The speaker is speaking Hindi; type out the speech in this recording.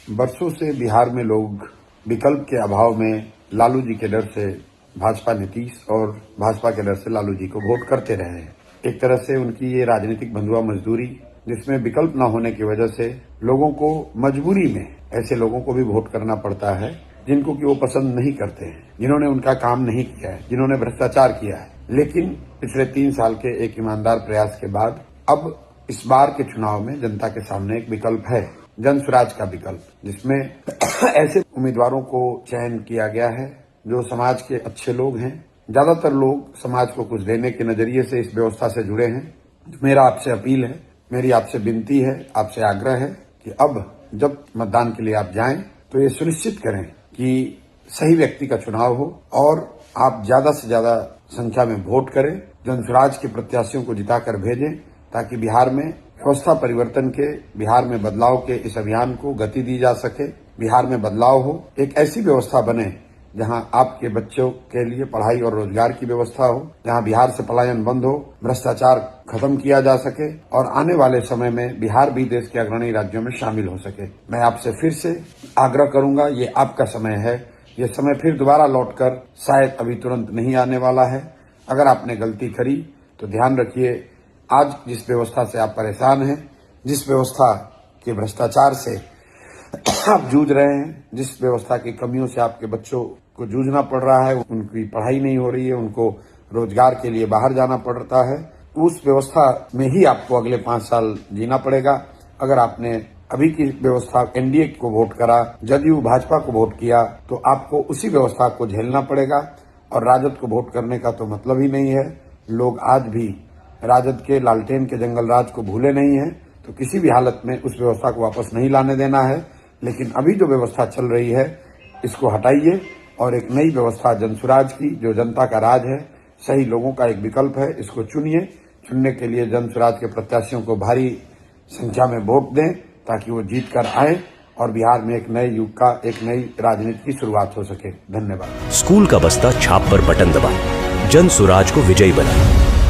बरसों से बिहार में लोग विकल्प के अभाव में लालू जी के डर से भाजपा नीतीश और भाजपा के डर से लालू जी को वोट करते रहे हैं। एक तरह से उनकी ये राजनीतिक बंधुआ मजदूरी, जिसमें विकल्प न होने की वजह से लोगों को मजबूरी में ऐसे लोगों को भी वोट करना पड़ता है जिनको कि वो पसंद नहीं करते हैं, जिन्होंने उनका काम नहीं किया है, जिन्होंने भ्रष्टाचार किया है। लेकिन पिछले 3 साल के एक ईमानदार प्रयास के बाद अब इस बार के चुनाव में जनता के सामने एक विकल्प है, जन स्वराज का विकल्प, जिसमें ऐसे उम्मीदवारों को चयन किया गया है जो समाज के अच्छे लोग हैं। ज्यादातर लोग समाज को कुछ देने के नजरिए से इस व्यवस्था से जुड़े हैं। मेरा आपसे अपील है, मेरी आपसे विनती है, आपसे आग्रह है कि अब जब मतदान के लिए आप जाएं तो ये सुनिश्चित करें कि सही व्यक्ति का चुनाव हो और आप ज्यादा से ज्यादा संख्या में वोट करें, जन स्वराज के प्रत्याशियों को जिताकर भेजें, ताकि बिहार में व्यवस्था परिवर्तन के, बिहार में बदलाव के इस अभियान को गति दी जा सके। बिहार में बदलाव हो, एक ऐसी व्यवस्था बने जहां आपके बच्चों के लिए पढ़ाई और रोजगार की व्यवस्था हो, जहां बिहार से पलायन बंद हो, भ्रष्टाचार खत्म किया जा सके और आने वाले समय में बिहार भी देश के अग्रणी राज्यों में शामिल हो सके। मैं आपसे फिर से आग्रह करूंगा, ये आपका समय है, ये समय फिर दोबारा लौटकर शायद अभी तुरंत नहीं आने वाला है। अगर आपने गलती करी तो ध्यान रखिए, आज जिस व्यवस्था से आप परेशान हैं, जिस व्यवस्था के भ्रष्टाचार से आप जूझ रहे हैं, जिस व्यवस्था की कमियों से आपके बच्चों को जूझना पड़ रहा है, उनकी पढ़ाई नहीं हो रही है, उनको रोजगार के लिए बाहर जाना पड़ता है, उस व्यवस्था में ही आपको अगले 5 साल जीना पड़ेगा। अगर आपने अभी की व्यवस्था एनडीए को वोट करा, जदयू भाजपा को वोट किया, तो आपको उसी व्यवस्था को झेलना पड़ेगा और राजद को वोट करने का तो मतलब ही नहीं है। लोग आज भी राजद के लालटेन के जंगल राज को भूले नहीं है, तो किसी भी हालत में उस व्यवस्था को वापस नहीं लाने देना है। लेकिन अभी जो व्यवस्था चल रही है, इसको हटाइए और एक नई व्यवस्था जन स्वराज की, जो जनता का राज है, सही लोगों का एक विकल्प है, इसको चुनिए। चुनने के लिए जन स्वराज के प्रत्याशियों को भारी संख्या में वोट दें ताकि वो जीत कर आए और बिहार में एक नए युग का, एक नई राजनीति की शुरुआत हो सके। धन्यवाद। स्कूल का बस्ता छाप पर बटन दबाएं, जन स्वराज को विजयी बनाएं।